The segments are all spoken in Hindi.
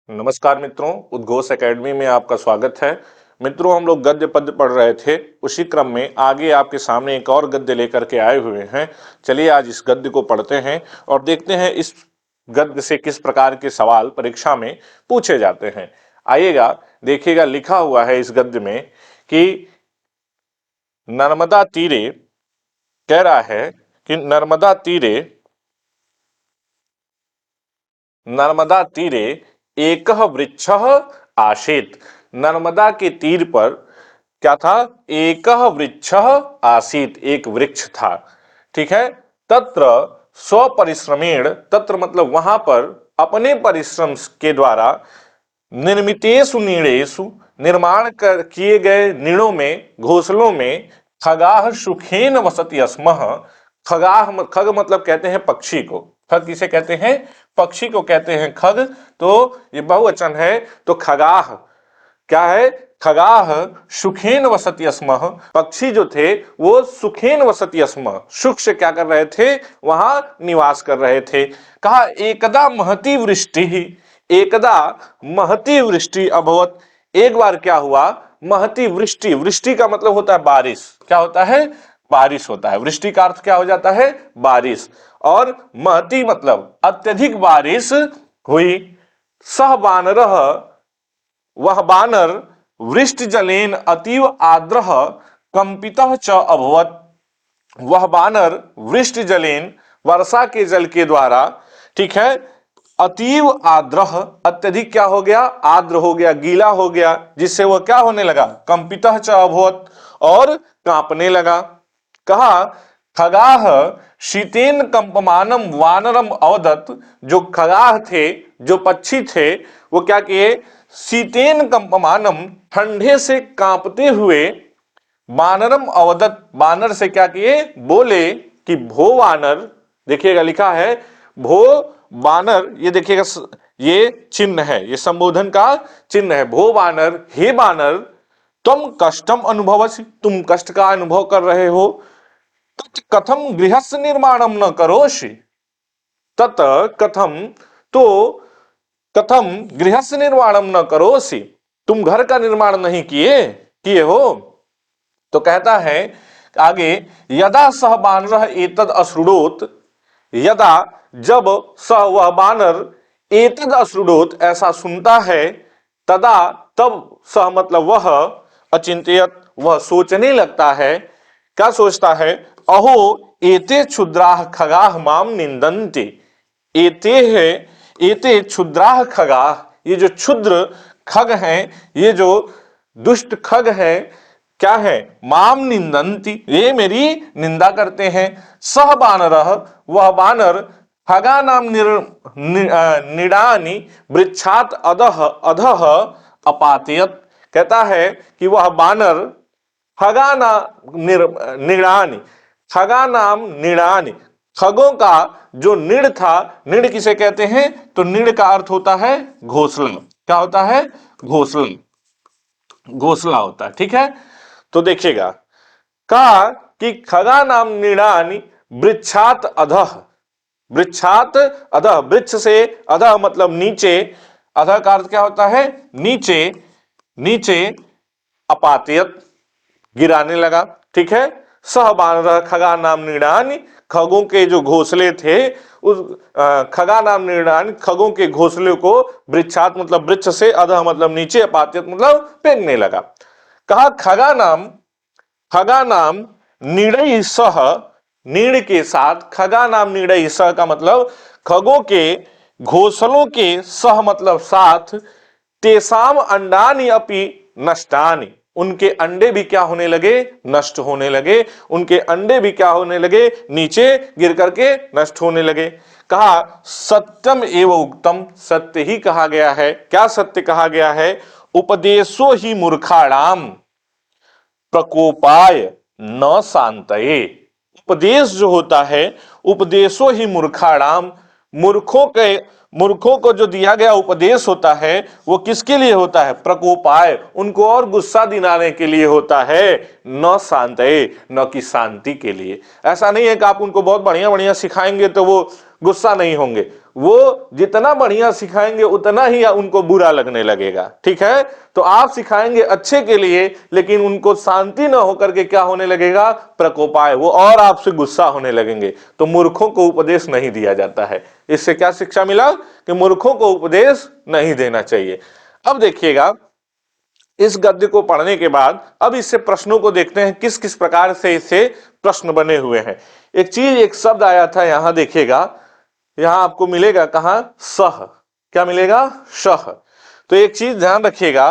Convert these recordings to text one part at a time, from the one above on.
नमस्कार मित्रों, उद्घोष एकेडमी में आपका स्वागत है। मित्रों, हम लोग गद्य पद्य पढ़ रहे थे, उसी क्रम में आगे आपके सामने एक और गद्य लेकर के आए हुए हैं। चलिए आज इस गद्य को पढ़ते हैं और देखते हैं इस गद्य से किस प्रकार के सवाल परीक्षा में पूछे जाते हैं। आइएगा, देखिएगा, लिखा हुआ है इस गद्य में कि नर्मदा तीरे, कह रहा है कि नर्मदा तीरे एकह वृक्षः आसीत्। नर्मदा के तीर पर क्या था? एकह वृक्षः आसीत्, एक वृक्ष था। ठीक है। तत्र स्वपरिश्रमेण, तत्र मतलब वहां पर अपने परिश्रम के द्वारा, निर्मितेषु नीड़ेषु, निर्माण कर किए गए नीड़ों में, घोंसलों में, खगाह सुखेन वसति स्मः। खगाह, खग मतलब कहते हैं पक्षी को। खग किसे कहते हैं? पक्षी को कहते हैं खग। तो ये बहुवचन है, तो खगाह क्या है? खगाह सुखेन वसति स्मः। पक्षी जो थे वो सुखेन वसति स्मः, सुख से क्या कर रहे थे? वहां निवास कर रहे थे। कहा एकदा महती वृष्टि, एकदा महती वृष्टि अभवत। एक बार क्या हुआ? महती वृष्टि। वृष्टि का मतलब होता है बारिश। क्या होता है? बारिश होता है। वृष्टि का अर्थ क्या हो जाता है? बारिश। और महती मतलब अत्यधिक बारिश हुई। सह बानरः, वह बानर, वृष्टि जलेन अतीव आद्रः कंपितः च अभवत। वह बानर वृष्टि जलेन, वर्षा के जल के द्वारा, ठीक है, अतीव आद्रह, अत्यधिक क्या हो गया? आद्र हो गया, गीला हो गया, जिससे वह क्या होने लगा? कंपितः च अभवत, और कांपने लगा। कहा खगाह शीतेन कंपमानम वानरम अवदत। जो खगाह थे, जो पक्षी थे, वो क्या किए? शीतेन कंपमानम, ठंडे से कांपते हुए, वानरम अवदत, बानर से क्या किए? बोले कि भो वानर, देखिएगा लिखा है भो वानर, ये देखिएगा, ये चिन्ह है, ये संबोधन का चिन्ह है। भो वानर, हे वानर, तुम कष्टम अनुभवसि, तुम कष्ट का अनुभव कर रहे हो। तत् कथम गृहस्थ निर्माणम न करोषि, तत् कथम, तो कथम गृहस्थ निर्माणम न करोषि, तुम घर का निर्माण नहीं किए किए हो। तो कहता है आगे, यदा सह बानरः एतद अश्रुणोत, यदा जब सह वह बानर, एतद अश्रुणोत ऐसा सुनता है, तदा तब, सह मतलब वह, अचिंत्यत वह सोचने लगता है। क्या सोचता है? अहो एते क्षुद्राः खगाः माम निंदन्ति। एते है, एते क्षुद्राः खगाः, ये जो क्षुद्र खग हैं, ये जो दुष्ट खग हैं, क्या है? माम निंदन्ति, ये मेरी निंदा करते हैं। सह बानरः, वह बानर, खगा नाम निडानी वृक्षात अधः अधः अपातयत। कहता है कि वह बानर खगाना निड़ानी, खगा नाम निड़ानी, खगों का जो निड़ था, निड़ किसे कहते हैं? तो निड़ का अर्थ होता है घोंसला। क्या होता है? घोंसला, घोंसला होता है। ठीक है। तो देखिएगा, कहा कि खगा नाम निड़ानी वृक्षात अधः, वृक्षात अधः, वृक्ष से, अधः मतलब नीचे, अधः का अर्थ क्या होता है? नीचे, नीचे, अपातियत गिराने लगा। ठीक है। सह बानर खगा नाम निड़ानी, खगों के जो घोंसले थे, उस खगा नाम निड़ानी, खगों के घोंसले को, वृक्षात मतलब वृक्ष से, अधः मतलब नीचे, अपातियत मतलब फेंकने लगा। कहा खगा नाम निड़ई सह, नीड़ के साथ, खगा नाम निड़ई सह का मतलब खगों के घोंसलों के, सह मतलब साथ, तेसाम अंडानी अपि नष्टानी, उनके अंडे भी क्या होने लगे? नष्ट होने लगे। उनके अंडे भी क्या होने लगे? नीचे गिर करके नष्ट होने लगे। कहा सत्यम एवं उक्तम, सत्य ही कहा गया है। क्या सत्य कहा गया है? उपदेशो ही मूर्खाणाम प्रकोपाय न शांतये। उपदेश जो होता है, उपदेशो ही मूर्खाणाम, मूर्खों को जो दिया गया उपदेश होता है, वो किसके लिए होता है? प्रकोपाय, उनको और गुस्सा दिलाने के लिए होता है। न शांतये, न कि शांति के लिए। ऐसा नहीं है कि आप उनको बहुत बढ़िया बढ़िया सिखाएंगे तो वो गुस्सा नहीं होंगे। वो जितना बढ़िया सिखाएंगे उतना ही उनको बुरा लगने लगेगा। ठीक है, तो आप सिखाएंगे अच्छे के लिए, लेकिन उनको शांति न होकर के क्या होने लगेगा, प्रकोपाय, वो और आपसे गुस्सा होने लगेंगे। तो मूर्खों को उपदेश नहीं दिया जाता है। इससे क्या शिक्षा मिला कि मूर्खों को उपदेश नहीं देना चाहिए। अब देखिएगा, इस गद्य को पढ़ने के बाद अब इससे प्रश्नों को देखते हैं, किस किस प्रकार से इससे प्रश्न बने हुए हैं। एक चीज, एक शब्द आया था, यहां देखिएगा, यहां आपको मिलेगा कहां, सह। क्या मिलेगा, सह। तो एक चीज ध्यान रखिएगा,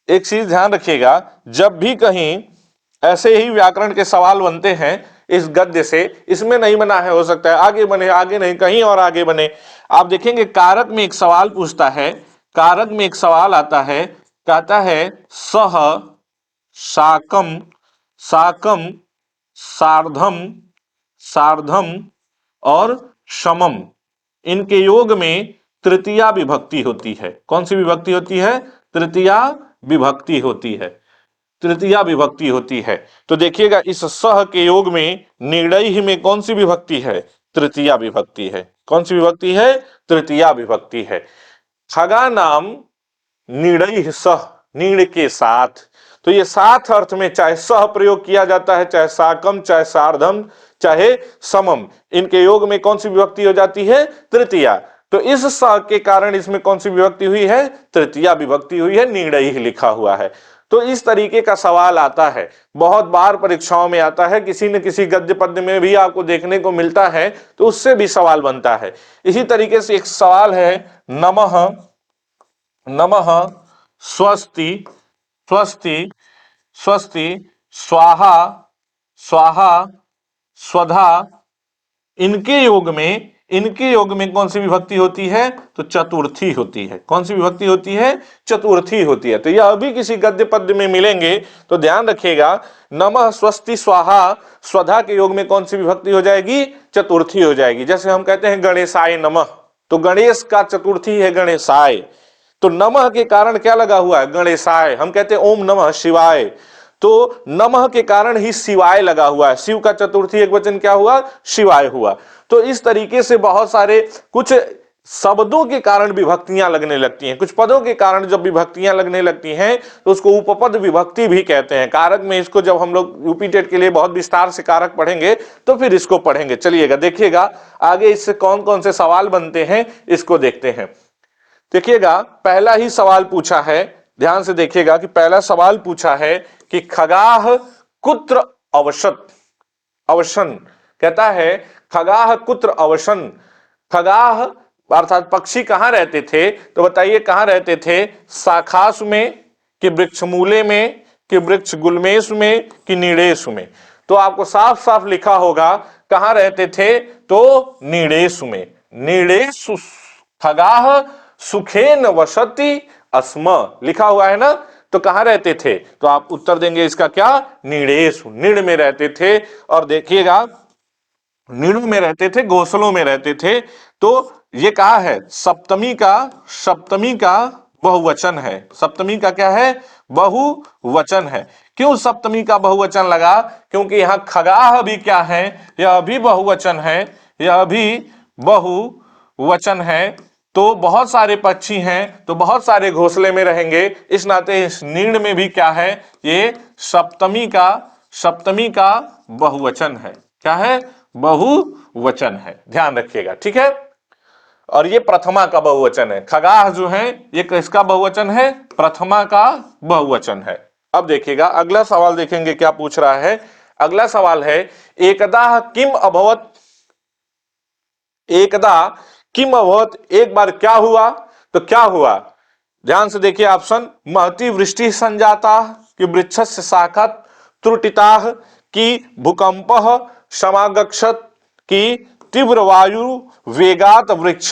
एक चीज ध्यान रखिएगा, जब भी कहीं ऐसे ही व्याकरण के सवाल बनते हैं इस गद्य से, इसमें नहीं बना है, हो सकता है आगे बने, आगे नहीं, कहीं और आगे बने। आप देखेंगे कारक में एक सवाल पूछता है, कारक में एक सवाल आता है, कहता है सह साकम, साकम सार्धम, सार्धम और समम, इनके योग में तृतीया विभक्ति होती है। कौन सी विभक्ति होती है, तृतीया विभक्ति होती है, तृतीया विभक्ति होती है। तो देखिएगा इस सह के योग में निर्णय ही में कौन सी विभक्ति है, तृतीया विभक्ति है। कौन सी विभक्ति है, तृतीया विभक्ति है। खगा नाम निर्णय सह, निर्णय के साथ, तो ये साथ अर्थ में चाहे सह प्रयोग किया जाता है, चाहे साकम, चाहे सार्धम, चाहे समम, इनके योग में कौन सी विभक्ति हो जाती है, तृतीया। तो इस सह के कारण इसमें कौन सी विभक्ति हुई है, तृतीया विभक्ति हुई है, निर्णय ही लिखा हुआ है। तो इस तरीके का सवाल आता है, बहुत बार परीक्षाओं में आता है, किसी न किसी गद्य पद्य में भी आपको देखने को मिलता है, तो उससे भी सवाल बनता है। इसी तरीके से एक सवाल है, नमः, नमः स्वस्ति, स्वस्ति, स्वस्ति, स्वाहा, स्वाहा, स्वधा, इनके योग में कौन सी विभक्ति होती है, तो चतुर्थी होती है। कौन सी विभक्ति होती है, चतुर्थी होती है। तो यह अभी किसी गद्य पद्य में मिलेंगे, तो ध्यान रखिएगा, नमः स्वस्ति स्वाहा स्वधा के योग में कौन सी विभक्ति हो जाएगी, चतुर्थी हो जाएगी। जैसे हम कहते हैं गणेशाय नमः, तो गणेश का चतुर्थी है गणेशाय, तो नमः के कारण क्या लगा हुआ है, गणेशाय। हम कहते हैं ओम नमः शिवाय, तो नमः के कारण ही शिवाय लगा हुआ है, शिव का चतुर्थी एक वचन क्या हुआ, शिवाय हुआ। तो इस तरीके से बहुत सारे कुछ शब्दों के कारण विभक्तियां लगने लगती हैं, कुछ पदों के कारण जब विभक्तियां लगने लगती हैं तो उसको उपपद विभक्ति भी कहते हैं। कारक में इसको जब हम लोग यूपी टेट के लिए बहुत विस्तार से कारक पढ़ेंगे तो फिर इसको पढ़ेंगे। चलिएगा देखिएगा आगे इससे कौन कौन से सवाल बनते हैं, इसको देखते हैं। देखिएगा पहला ही सवाल पूछा है, ध्यान से देखिएगा कि पहला सवाल पूछा है कि खगाह कुत्र अवसत, अवसन, कहता है खगाह कुत्र अवसन, खगाह अर्थात पक्षी कहां रहते थे, तो बताइए कहां रहते थे, शाखास में कि वृक्ष मूले में कि वृक्ष गुलमेश में कि नीड़ेश में। तो आपको साफ साफ लिखा होगा कहां रहते थे, तो नीड़ेश में, नीड़ेश खगाह सुखेन वसति अस्म, लिखा हुआ है ना, तो कहां रहते थे, तो आप उत्तर देंगे इसका क्या, नीड़ेश, नीड़ में रहते थे। और देखिएगा नीड़ों में रहते थे, घोंसलों में रहते थे। तो ये कहा है सप्तमी का, सप्तमी का बहुवचन है, सप्तमी का क्या है, बहुवचन है। क्यों सप्तमी का बहुवचन लगा, क्योंकि यहां खगाह भी क्या है, यह भी बहुवचन है, यह भी बहुवचन है। तो बहुत सारे पक्षी हैं, तो बहुत सारे घोंसले में रहेंगे, इस नाते इस नीड़ में भी क्या है, ये सप्तमी का, सप्तमी का बहुवचन है। क्या है, बहुवचन है, ध्यान रखिएगा, ठीक है। और ये प्रथमा का बहुवचन है, खगाह जो है ये किसका बहुवचन है, प्रथमा का बहुवचन है। अब देखिएगा अगला सवाल देखेंगे क्या पूछ रहा है। अगला सवाल है एकदा किम अभवत, एकदा किम अभवत, एक बार क्या हुआ, तो क्या हुआ, ध्यान से देखिए ऑप्शन, महती वृष्टि संजाता कि वृक्षस्य शाखा त्रुटिता कि भूकंप समागच्छत कि तीव्र वायु वेगात वृक्ष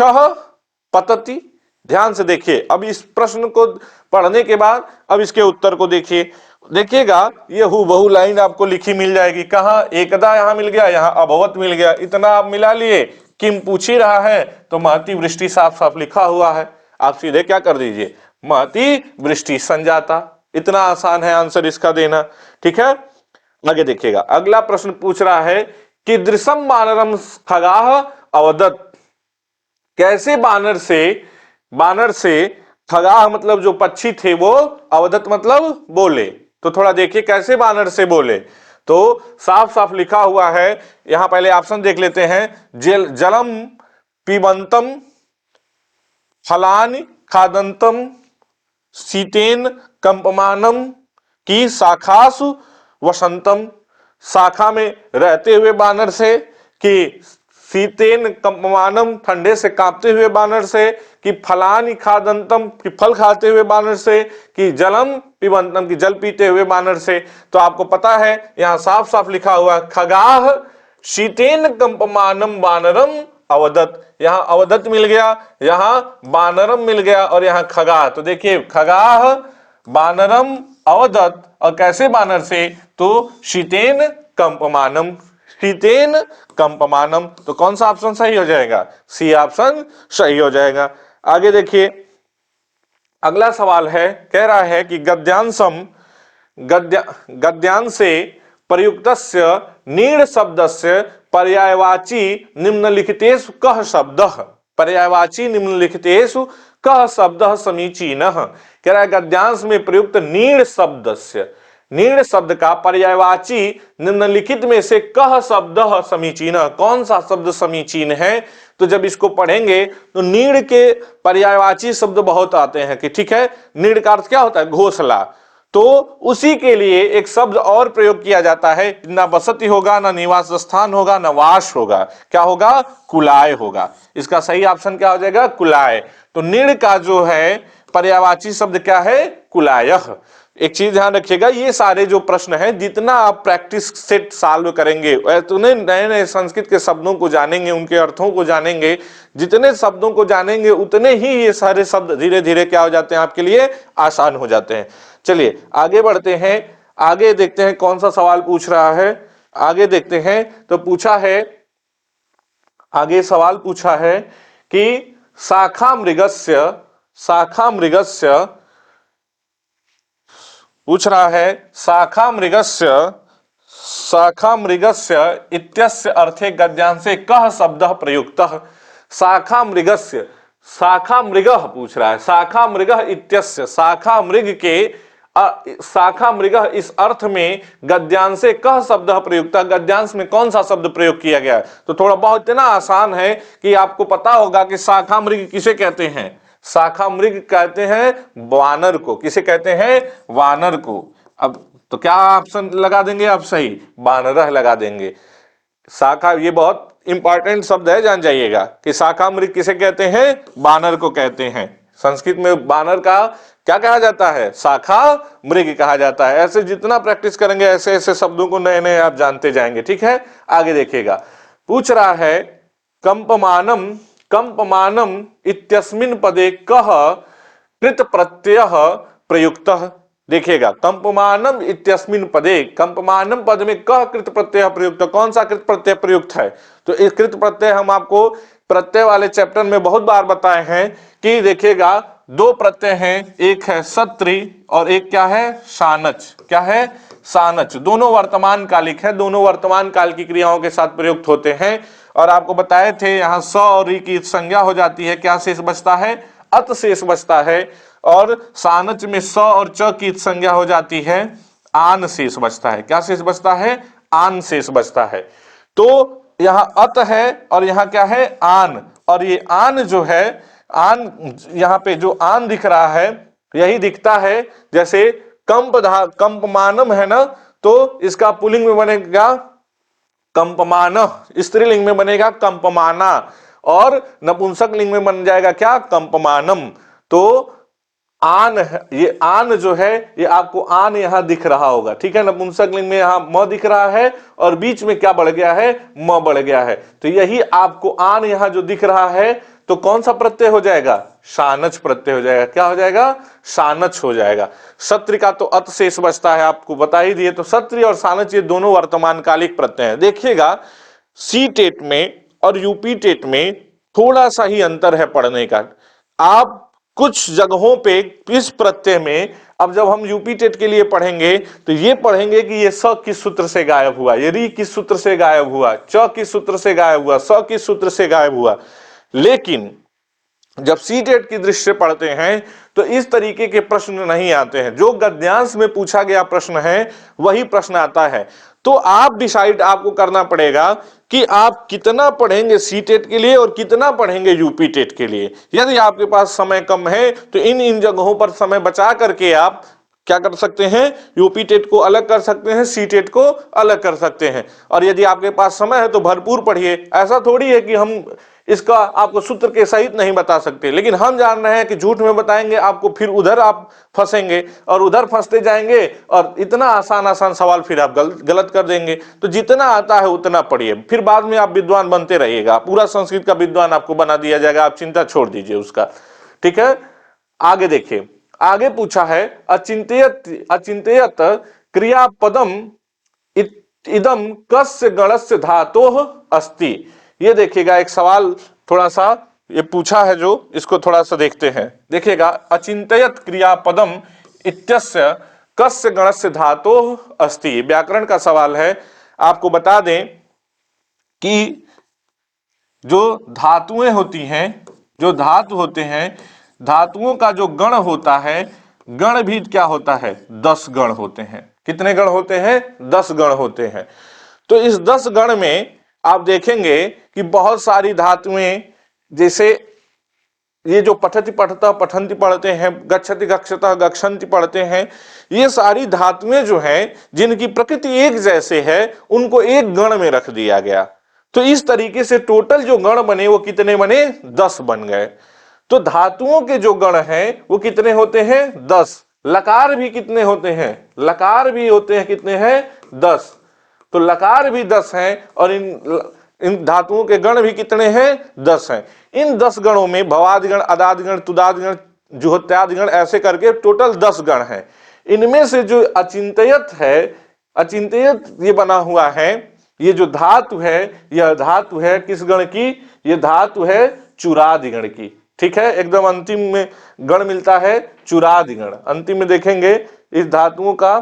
पतति। ध्यान से देखिए, अब इस प्रश्न को पढ़ने के बाद अब इसके उत्तर को देखिए। देखिएगा ये हूबहू लाइन आपको लिखी मिल जाएगी, कहा एकदा यहां मिल गया, यहां अभवत मिल गया, इतना आप मिला लिए। किम पूछ ही रहा है तो महती वृष्टि साफ साफ लिखा हुआ है, आप सीधे क्या कर दीजिए, महती वृष्टि संजाता। इतना आसान है आंसर इसका देना, ठीक है। आगे देखिएगा अगला प्रश्न पूछ रहा है कि दृश्यम मानरम खगाह अवदत, कैसे बानर से खगाह मतलब जो पक्षी थे वो अवदत मतलब बोले। तो थोड़ा देखिए कैसे बानर से बोले, तो साफ साफ लिखा हुआ है। यहां पहले ऑप्शन देख लेते हैं। जलम पिबंतम, फलानि खादंतम, शीतेन कंपमानम, की शाखासु वसंतम। शाखा में रहते हुए बानर से, कि शीतेन कंपमानम ठंडे से कांपते हुए बानर से, कि फलानि खादंतम कि फल खाते हुए बानर से, कि जलम पिबंतम की जल पीते हुए बानर से। तो आपको पता है यहां साफ साफ लिखा हुआ खगाह शीतेन कंपमानम बानरम अवदत। यहां अवदत मिल गया, यहां बानरम मिल गया और यहां खगाह। तो देखिए खगाह बानरम अवदत, और कैसे बानर से, तो शीतेन कंपमानम, शीतेन कंपमानम। तो कौन सा ऑप्शन सही हो जाएगा? सी ऑप्शन सही हो जाएगा। आगे देखिए अगला सवाल है, कह रहा है कि गद्यांशम गद्यांशे प्रयुक्तस्य नीड शब्दस्य पर्यायवाची निम्नलिखितेषु कः शब्दः, पर्यायवाची निम्नलिखितेषु कः शब्दः समीचीनः। कह रहा है गद्यांश में प्रयुक्त नीड शब्दस्य, नीड शब्द का पर्यायवाची निम्नलिखित में से कह शब्द समीचीन, कौन सा शब्द समीचीन है। तो जब इसको पढ़ेंगे तो नीड़ के पर्यायवाची शब्द बहुत आते हैं कि ठीक है, नीड़ का अर्थ क्या होता है? घोंसला। तो उसी के लिए एक शब्द और प्रयोग किया जाता है, ना बसती होगा, ना निवास स्थान होगा, ना वास होगा, क्या होगा? कुलाय होगा। इसका सही ऑप्शन क्या हो जाएगा? कुलाय। तो नीड़ का जो है पर्यायवाची शब्द क्या है? कुलायः। एक चीज ध्यान रखिएगा, ये सारे जो प्रश्न हैं जितना आप प्रैक्टिस सेट सॉल्व करेंगे, उतने नए नए संस्कृत के शब्दों को जानेंगे, उनके अर्थों को जानेंगे, जितने शब्दों को जानेंगे उतने ही ये सारे शब्द धीरे धीरे क्या हो जाते हैं आपके लिए? आसान हो जाते हैं। चलिए आगे बढ़ते हैं, आगे देखते हैं कौन सा सवाल पूछ रहा है। आगे देखते हैं तो पूछा है, आगे सवाल पूछा है कि शाखा मृगस्य पूछ रहा है शाखा मृगस्य इत्यस्य अर्थे गद्यांशे कः शब्दः प्रयुक्तः। शाखा मृगस्य, शाखा मृगः पूछ रहा है, शाखा मृगः इत्यस्य, शाखा मृग के शाखा मृगः इस अर्थ में गद्यांशे कः शब्दः प्रयुक्तः, गद्यांश में कौन सा शब्द प्रयोग किया गया है। तो थोड़ा बहुत इतना आसान है कि आपको पता होगा कि शाखा मृग किसे कहते हैं? शाखा मृग कहते हैं वानर को। किसे कहते हैं? वानर को। अब तो क्या ऑप्शन लगा देंगे आप? सही, बानरः लगा देंगे। शाखा, ये बहुत इंपॉर्टेंट शब्द है, जान जाइएगा कि शाखा मृग किसे कहते हैं? बानर को कहते हैं। संस्कृत में बानर का क्या कहा जाता है? शाखा मृग कहा जाता है। ऐसे जितना प्रैक्टिस करेंगे ऐसे ऐसे शब्दों को नए नए आप जानते जाएंगे। ठीक है, आगे देखिएगा। पूछ रहा है कंपमानम कंपमानम इत्यस्मिन् पदे कः कृत प्रत्ययः प्रयुक्तः। देखिएगा कंपमानम इत्यस्मिन् पदे, कंपमानम पद में कः कृत प्रत्यय प्रयुक्त, कौन सा कृत प्रत्यय प्रयुक्त है? तो इस कृत प्रत्यय हम आपको प्रत्यय वाले चैप्टर में बहुत बार बताए हैं कि देखिएगा दो प्रत्यय हैं, एक है सत्री और एक क्या है? शानच। क्या है? शानच। दोनों वर्तमान कालिक है, दोनों वर्तमान काल की क्रियाओं के साथ प्रयुक्त होते हैं। और आपको बताए थे यहां स और री की संज्ञा हो जाती है, क्या शेष बचता है? अत शेष बचता है। और सानच में स और च की संज्ञा हो जाती है, आन शेष बचता है। क्या शेष बचता है? आन शेष बचता है। तो यहां अत है और यहां क्या है? आन। और ये आन जो है, आन यहां पे जो आन दिख रहा है यही दिखता है जैसे कंपमानम है ना, तो इसका पुल्लिंग में बनेगा कंपमान, स्त्रीलिंग में बनेगा कंपमाना, और नपुंसक लिंग में बन जाएगा क्या? कंपमानम। तो आन है, ये आन जो है ये आपको आन यहां दिख रहा होगा। ठीक है, नपुंसक लिंग में यहां म दिख रहा है और बीच में क्या बढ़ गया है? म बढ़ गया है। तो यही आपको आन यहां जो दिख रहा है, तो कौन सा प्रत्यय हो जाएगा? शानच प्रत्यय हो जाएगा। क्या हो जाएगा? शानच हो जाएगा। सत्र का तो अत शेष बचता है, आपको बता ही दिए। तो सत्र और शानच ये दोनों वर्तमान कालिक प्रत्यय हैं। देखिएगा सी टेट में और यूपी टेट में थोड़ा सा ही अंतर है पढ़ने का। आप कुछ जगहों पे इस प्रत्यय में, अब जब हम यूपी टेट के लिए पढ़ेंगे तो ये पढ़ेंगे कि ये स किस सूत्र से गायब हुआ, ये री किस सूत्र से गायब हुआ, च किस सूत्र से गायब हुआ, स किस सूत्र से गायब हुआ। लेकिन जब सीटेट की दृष्टि से पढ़ते हैं तो इस तरीके के प्रश्न नहीं आते हैं। जो गद्यांश में पूछा गया प्रश्न है वही प्रश्न आता है। तो आप डिसाइड आपको करना पड़ेगा कि आप कितना पढ़ेंगे सीटेट के लिए और कितना पढ़ेंगे यूपी टेट के लिए। यदि आपके पास समय कम है तो इन जगहों पर समय बचा करके आप क्या कर सकते हैं, यूपी टेट को अलग कर सकते हैं, सी टेट को अलग कर सकते हैं। और यदि आपके पास समय है तो भरपूर पढ़िए। ऐसा थोड़ी है कि हम इसका आपको सूत्र के सहित नहीं बता सकते, लेकिन हम जान रहे हैं कि झूठ में बताएंगे आपको, फिर उधर आप फंसेंगे और उधर फंसते जाएंगे और इतना आसान आसान सवाल फिर आप गलत कर देंगे। तो जितना आता है उतना पढ़िए, फिर बाद में आप विद्वान बनते रहिएगा, पूरा संस्कृत का विद्वान आपको बना दिया जाएगा, आप चिंता छोड़ दीजिए उसका। ठीक है, आगे देखिए। आगे पूछा है अचिंत्यत अचिंत्यत क्रियापदम इदम कस्य गणस्य धातोः अस्ति। ये देखिएगा एक सवाल थोड़ा सा ये पूछा है, जो इसको थोड़ा सा देखते हैं। देखिएगा, अचिंत्यत क्रियापदम इत्यस्य कस्य गणस्य धातोः अस्ति, व्याकरण का सवाल है। आपको बता दें कि जो धातुएं होती हैं, जो धातु होते हैं, धातुओं का जो गण होता है, गण भी क्या होता है, 10 गण होते हैं। कितने गण होते हैं, 10 गण होते हैं। तो इस 10 गण में आप देखेंगे कि बहुत सारी धातुएं, जैसे ये जो पठति पठता पठंती पढ़ते हैं, गच्छति गच्छता गच्छन्ति पढ़ते हैं, ये सारी धातुएं जो हैं जिनकी प्रकृति एक जैसे है उनको एक गण में रख दिया गया। तो इस तरीके से टोटल जो गण बने वो कितने बने, 10 बन गए। तो धातुओं के जो गण हैं वो कितने होते हैं, 10। लकार भी कितने होते हैं, लकार भी होते हैं कितने हैं, 10। तो लकार भी 10 हैं और इन धातुओं के गण भी कितने हैं, 10 हैं। इन 10 गणों में भवादिगण, अदादिगण, तुदादिगण, जुहोत्यादिगण ऐसे करके टोटल 10 गण हैं। इनमें से जो अचिंत्यत है, अचिंत्यत ये बना हुआ है, ये जो धातु है, यह धातु है किस गण की, ये धातु है चुरादिगण की। ठीक है, एकदम अंतिम में गण मिलता है चुरादिगण। अंतिम में देखेंगे इस धातुओं का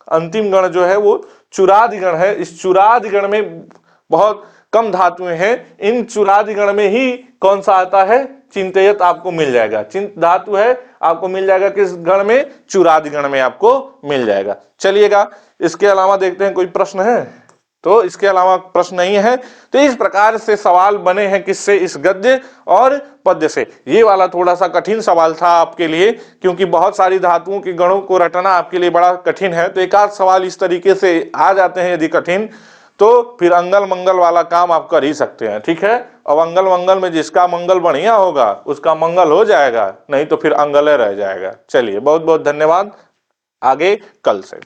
अंतिम गण जो है वो चुरादिगण है। इस चुरादिगण में बहुत कम धातुएं हैं, इन चुरादिगण में ही कौन सा आता है, चिंत्यत आपको मिल जाएगा। चिंत धातु है, आपको मिल जाएगा किस गण में, चुरादिगण में आपको मिल जाएगा। चलिएगा, इसके अलावा देखते हैं कोई प्रश्न है, तो इसके अलावा प्रश्न नहीं है। तो इस प्रकार से सवाल बने हैं किससे, इस गद्य और पद्य से। ये वाला थोड़ा सा कठिन सवाल था आपके लिए, क्योंकि बहुत सारी धातुओं के गणों को रटना आपके लिए बड़ा कठिन है। तो एक आध सवाल इस तरीके से आ जाते हैं यदि कठिन, तो फिर अंगल मंगल वाला काम आप कर ही सकते हैं। ठीक है, और अंगल मंगल में जिसका मंगल बढ़िया होगा उसका मंगल हो जाएगा, नहीं तो फिर अंगल रह जाएगा। चलिए, बहुत बहुत धन्यवाद, आगे कल से।